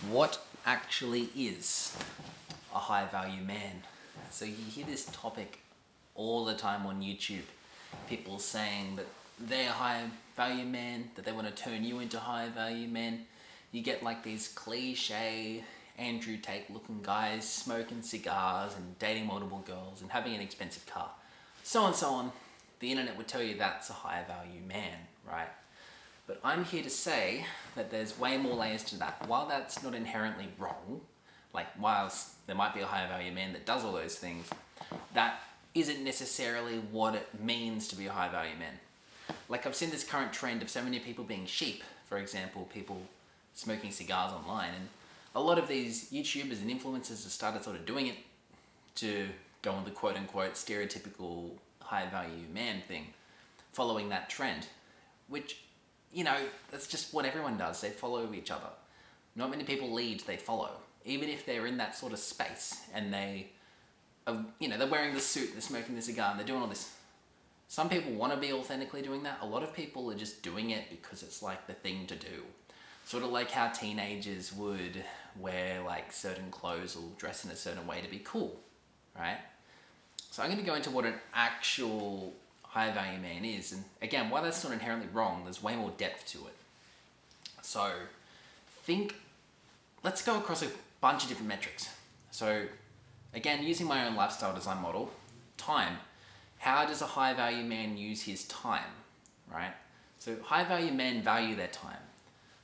What actually is a high value man? So you hear this topic all the time on YouTube. People saying that they're a high value man, that they want to turn you into high value men. You get like these cliche Andrew Tate looking guys smoking cigars and dating multiple girls and having an expensive car. So on and so on. The internet would tell you that's a high value man, right? But I'm here to say that there's way more layers to that. While that's not inherently wrong, like whilst there might be a higher value man that does all those things, that isn't necessarily what it means to be a high value man. Like I've seen this current trend of so many people being sheep, for example, people smoking cigars online, and a lot of these YouTubers and influencers have started sort of doing it to go on the quote unquote stereotypical high value man thing, following that trend, which, you know, that's just what everyone does. They follow each other. Not many people lead, they follow. Even if they're in that sort of space and they are, they're wearing the suit, they're smoking the cigar, and they're doing all this. Some people want to be authentically doing that. A lot of people are just doing it because it's like the thing to do. Sort of like how teenagers would wear like certain clothes or dress in a certain way to be cool, right? So I'm going to go into what an actual high value man is. And again, while that's not inherently wrong, there's way more depth to it. So let's go across a bunch of different metrics. So again, using my own lifestyle design model, time. How does a high value man use his time, right? So high value men value their time.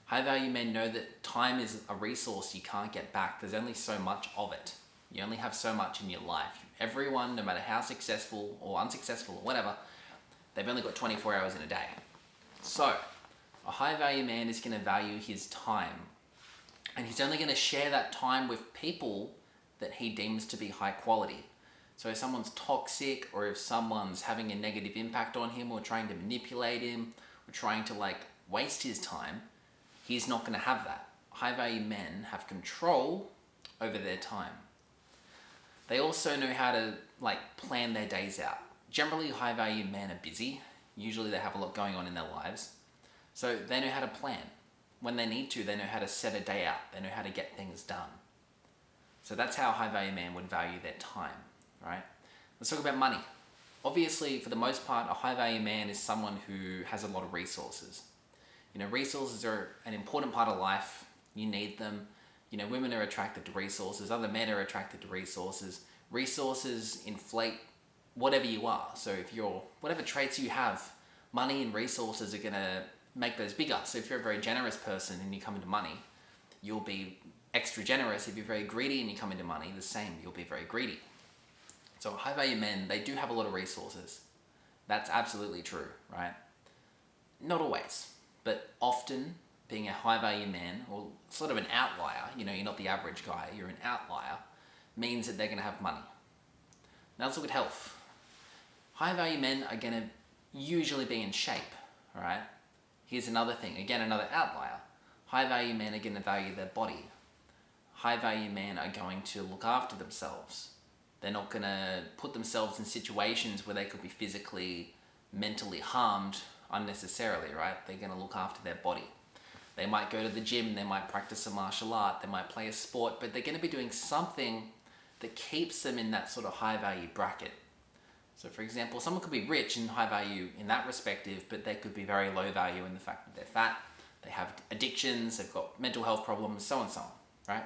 High value men know that time is a resource you can't get back. There's only so much of it. You only have so much in your life. Everyone, no matter how successful or unsuccessful or whatever, they've only got 24 hours in a day. So a high value man is going to value his time. And he's only going to share that time with people that he deems to be high quality. So if someone's toxic, or if someone's having a negative impact on him, or trying to manipulate him, or trying to waste his time, he's not going to have that. High value men have control over their time. They also know how to plan their days out. Generally, high value men are busy. Usually they have a lot going on in their lives. So they know how to plan. When they need to, they know how to set a day out. They know how to get things done. So that's how a high value man would value their time, right? Let's talk about money. Obviously, for the most part, a high value man is someone who has a lot of resources. Resources are an important part of life. You need them. Women are attracted to resources. Other men are attracted to resources. Resources inflate whatever you are. So whatever traits you have, money and resources are going to make those bigger. So if you're a very generous person and you come into money, you'll be extra generous. If you're very greedy and you come into money, the same, you'll be very greedy. So high value men, they do have a lot of resources. That's absolutely true, right? Not always, but often being a high value man, or sort of an outlier, you're not the average guy, you're an outlier, means that they're going to have money. Now let's look at health. High value men are going to usually be in shape, right? Here's another thing, again, another outlier. High value men are going to value their body. High value men are going to look after themselves. They're not going to put themselves in situations where they could be physically, mentally harmed unnecessarily, right? They're going to look after their body. They might go to the gym, they might practice a martial art, they might play a sport, but they're going to be doing something that keeps them in that sort of high value bracket. So for example, someone could be rich and high value in that perspective, but they could be very low value in the fact that they're fat, they have addictions, they've got mental health problems, so on and so on, right?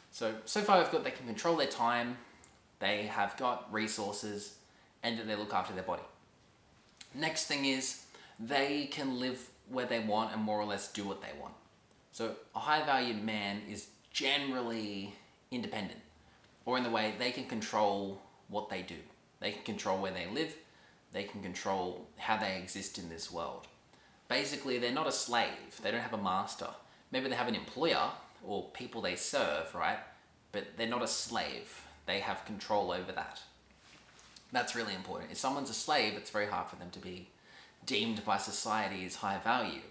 So far we've got they can control their time, they have got resources, and that they look after their body. Next thing is, they can live where they want and more or less do what they want. So a high value man is generally independent, or in the way they can control what they do. They can control where they live, they can control how they exist in this world. Basically, they're not a slave, they don't have a master. Maybe they have an employer or people they serve, right? But they're not a slave, they have control over that. That's really important. If someone's a slave, it's very hard for them to be deemed by society as high value.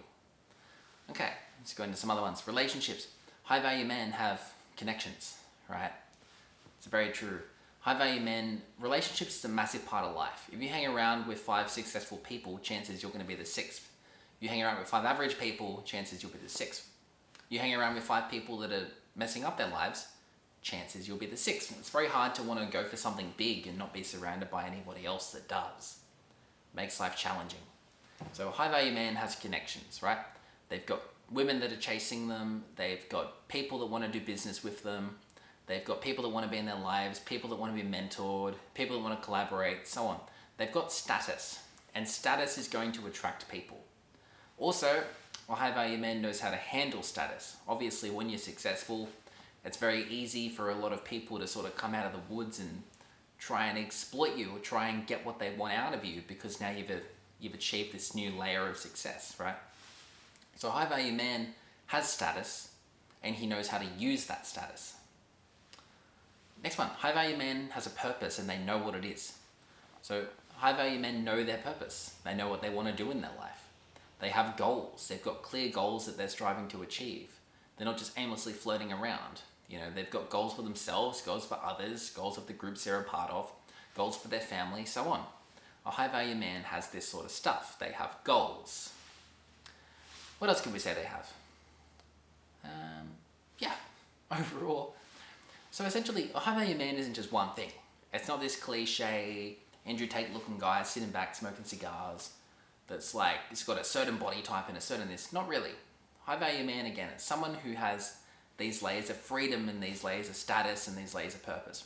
Okay, let's go into some other ones. Relationships. High value men have connections, right? It's very true. High value men, relationships is a massive part of life. If you hang around with 5 successful people, chances you're going to be the 6th. If you hang around with 5 average people, chances you'll be the 6th. You hang around with 5 people that are messing up their lives, chances you'll be the 6th. It's very hard to want to go for something big and not be surrounded by anybody else that does. Makes life challenging. So a high value man has connections, right? They've got women that are chasing them. They've got people that want to do business with them. They've got people that want to be in their lives, people that want to be mentored, people that want to collaborate, so on. They've got status, and status is going to attract people. Also, a high value man knows how to handle status. Obviously, when you're successful, it's very easy for a lot of people to sort of come out of the woods and try and exploit you or try and get what they want out of you because now you've achieved this new layer of success, right? So a high value man has status and he knows how to use that status. Next one, high value man has a purpose and they know what it is. So high value men know their purpose. They know what they want to do in their life. They have goals. They've got clear goals that they're striving to achieve. They're not just aimlessly floating around. You know, they've got goals for themselves, goals for others, goals of the groups they're a part of, goals for their family, so on. A high value man has this sort of stuff. They have goals. What else can we say they have? Overall. So essentially, a high value man isn't just one thing. It's not this cliche Andrew Tate looking guy sitting back smoking cigars that's like, it's got a certain body type and a certain this. Not really. High value man, again, it's someone who has these layers of freedom and these layers of status and these layers of purpose.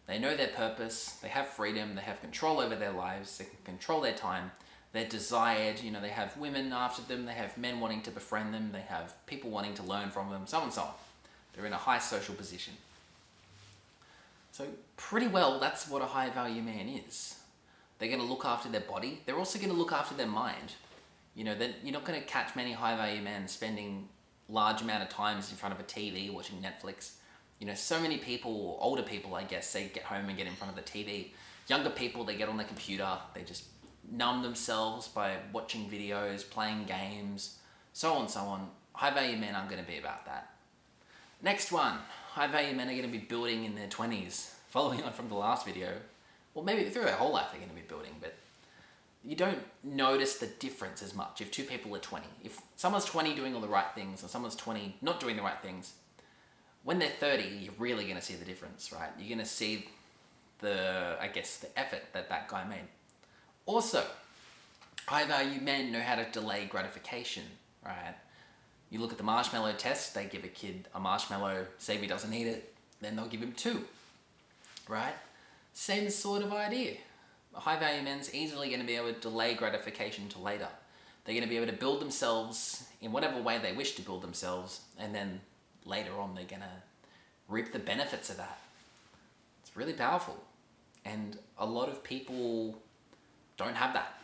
They know their purpose, they have freedom, they have control over their lives, they can control their time, they're desired, you know, they have women after them, they have men wanting to befriend them, they have people wanting to learn from them, so on and so on. They're in a high social position. So pretty well, that's what a high value man is. They're going to look after their body. They're also going to look after their mind. You know, you're not going to catch many high value men spending large amount of times in front of a TV watching Netflix. You know, so many people, older people, I guess, they get home and get in front of the TV. Younger people, they get on the computer. They just numb themselves by watching videos, playing games, so on and so on. High value men aren't going to be about that. Next one, high value men are going to be building in their 20s. Following on from the last video, well, maybe through their whole life they're going to be building, but you don't notice the difference as much if 2 people are 20. If someone's 20 doing all the right things and someone's 20 not doing the right things, when they're 30, you're really going to see the difference, right? You're going to see the effort that guy made. Also, high value men know how to delay gratification, right? You look at the marshmallow test, they give a kid a marshmallow, say if he doesn't eat it, then they'll give him 2, right? Same sort of idea. A high value man's easily going to be able to delay gratification to later. They're going to be able to build themselves in whatever way they wish to build themselves, and then later on they're going to reap the benefits of that. It's really powerful. And a lot of people don't have that.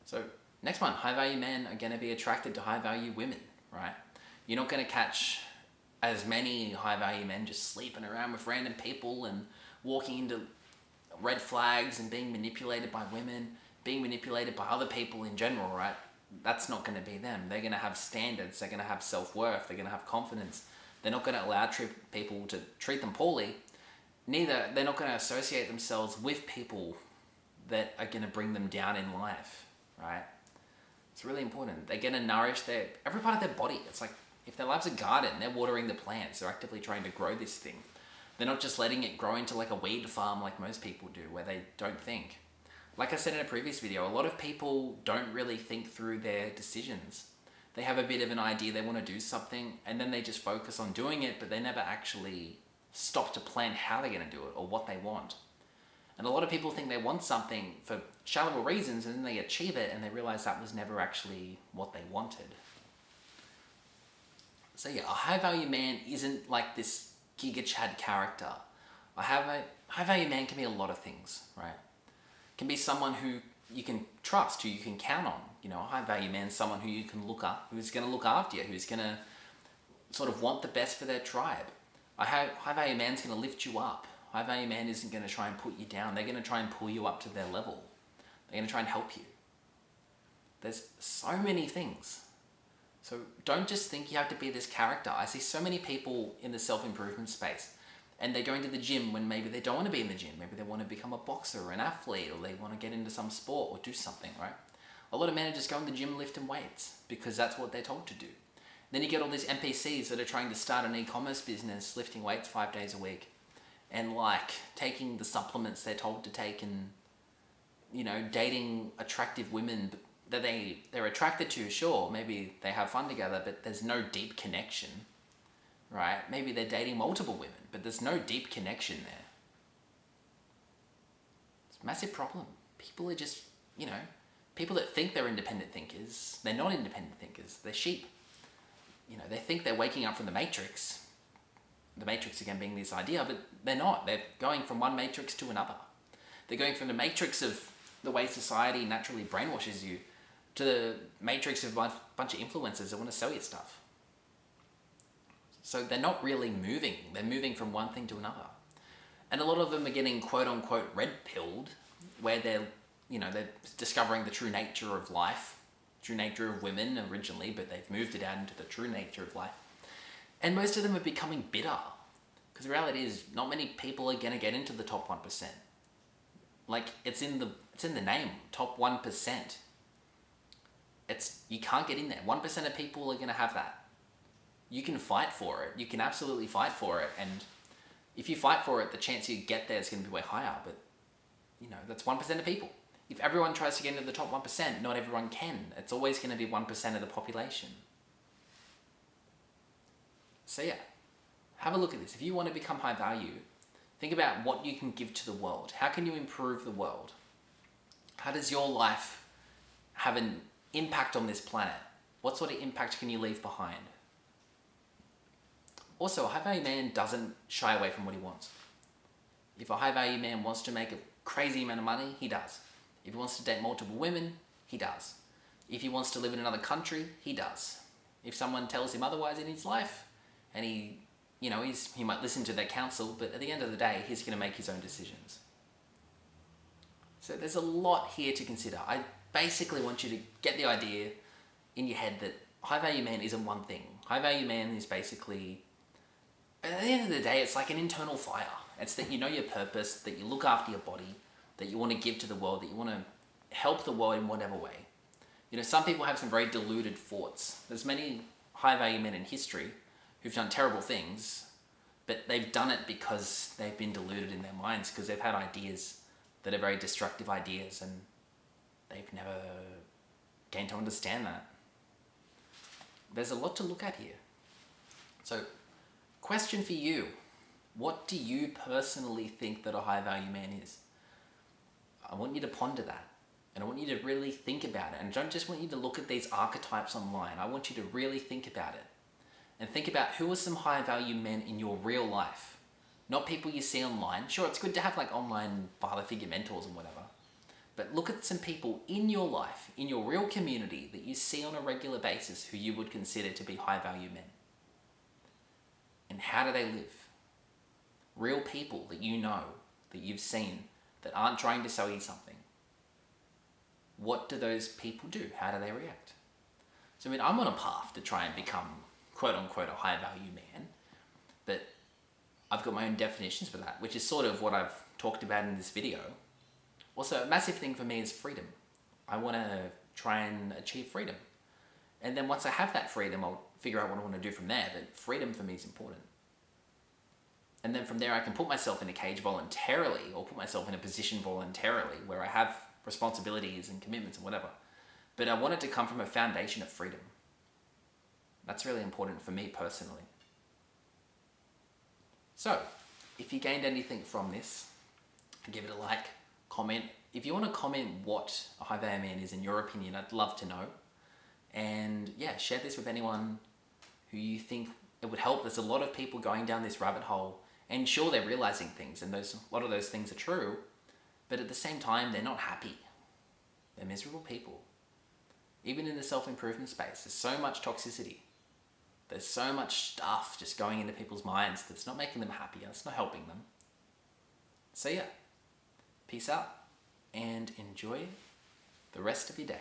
So next one, high value men are going to be attracted to high value women, right? You're not going to catch as many high value men just sleeping around with random people and walking into red flags and being manipulated by women, being manipulated by other people in general, right? That's not going to be them. They're going to have standards. They're going to have self-worth. They're going to have confidence. They're not going to allow people to treat them poorly. Neither, they're not going to associate themselves with people that are going to bring them down in life, right? It's really important. They're going to nourish every part of their body. It's like if their life's a garden, they're watering the plants. They're actively trying to grow this thing. They're not just letting it grow into like a weed farm like most people do, where they don't think. Like I said in a previous video, a lot of people don't really think through their decisions. They have a bit of an idea they want to do something, and then they just focus on doing it, but they never actually stop to plan how they're going to do it or what they want. And a lot of people think they want something for shallow reasons, and then they achieve it, and they realize that was never actually what they wanted. So yeah, a high value man isn't like this Giga Chad character. A high value man can be a lot of things, right? Can be someone who you can trust, who you can count on. You know, a high value man is someone who you can look up, who's going to look after you, who's going to sort of want the best for their tribe. A high value man's going to lift you up. High value man isn't going to try and put you down. They're going to try and pull you up to their level. They're going to try and help you. There's so many things. So don't just think you have to be this character. I see so many people in the self-improvement space, and they're going to the gym when maybe they don't want to be in the gym. Maybe they want to become a boxer or an athlete, or they want to get into some sport or do something, right? A lot of men are just going to the gym lifting weights because that's what they're told to do. Then you get all these NPCs that are trying to start an e-commerce business, lifting weights 5 days a week, and like taking the supplements they're told to take, and dating attractive women that they're attracted to. Sure, maybe they have fun together, but there's no deep connection, right? Maybe they're dating multiple women, but there's no deep connection there. It's a massive problem. People are just, people that think they're independent thinkers, they're not independent thinkers, they're sheep. They think they're waking up from the Matrix. The Matrix again being this idea, but they're not. They're going from one Matrix to another. They're going from the Matrix of the way society naturally brainwashes you to the Matrix of a bunch of influencers that want to sell you stuff. So they're not really moving. They're moving from one thing to another. And a lot of them are getting quote unquote red pilled, where they're discovering the true nature of life, true nature of women originally, but they've moved it out into the true nature of life. And most of them are becoming bitter, because the reality is not many people are going to get into the top 1%. Like, it's in the name, top 1%. You can't get in there. 1% of people are going to have that. You can fight for it. You can absolutely fight for it. And if you fight for it, the chance you get there is going to be way higher. But, that's 1% of people. If everyone tries to get into the top 1%, not everyone can. It's always going to be 1% of the population. So yeah, have a look at this. If you want to become high value, think about what you can give to the world. How can you improve the world? How does your life have an impact on this planet? What sort of impact can you leave behind? Also, a high value man doesn't shy away from what he wants. If a high value man wants to make a crazy amount of money, he does. If he wants to date multiple women, he does. If he wants to live in another country, he does. If someone tells him otherwise in his life, and he might listen to their counsel, but at the end of the day, he's going to make his own decisions. So there's a lot here to consider. I basically want you to get the idea in your head that high value man isn't one thing. High value man is basically, at the end of the day, it's like an internal fire. It's that you know your purpose, that you look after your body, that you want to give to the world, that you want to help the world in whatever way. Some people have some very deluded thoughts. There's many high value men in history who've done terrible things, but they've done it because they've been deluded in their minds, because they've had ideas that are very destructive ideas, and they've never gained to understand that. There's a lot to look at here. So, question for you. What do you personally think that a high value man is? I want you to ponder that. And I want you to really think about it. And I don't just want you to look at these archetypes online. I want you to really think about it. And think about who are some high value men in your real life. Not people you see online. Sure, it's good to have like online father figure mentors and whatever. But look at some people in your life, in your real community, that you see on a regular basis who you would consider to be high value men. And how do they live? Real people that you know, that you've seen, that aren't trying to sell you something. What do those people do? How do they react? So I'm on a path to try and become quote unquote a high value man, but I've got my own definitions for that, which is sort of what I've talked about in this video. Also, a massive thing for me is freedom. I want to try and achieve freedom. And then once I have that freedom, I'll figure out what I want to do from there, but freedom for me is important. And then from there, I can put myself in a cage voluntarily, or put myself in a position voluntarily where I have responsibilities and commitments and whatever. But I want it to come from a foundation of freedom. That's really important for me personally. So, if you gained anything from this, give it a like, comment. If you want to comment what a high value man is in your opinion, I'd love to know. And yeah, share this with anyone who you think it would help. There's a lot of people going down this rabbit hole, and sure, they're realizing things, and a lot of those things are true, but at the same time, they're not happy. They're miserable people. Even in the self-improvement space, there's so much toxicity. There's so much stuff just going into people's minds that's not making them happier. It's not helping them. So yeah, peace out and enjoy the rest of your day.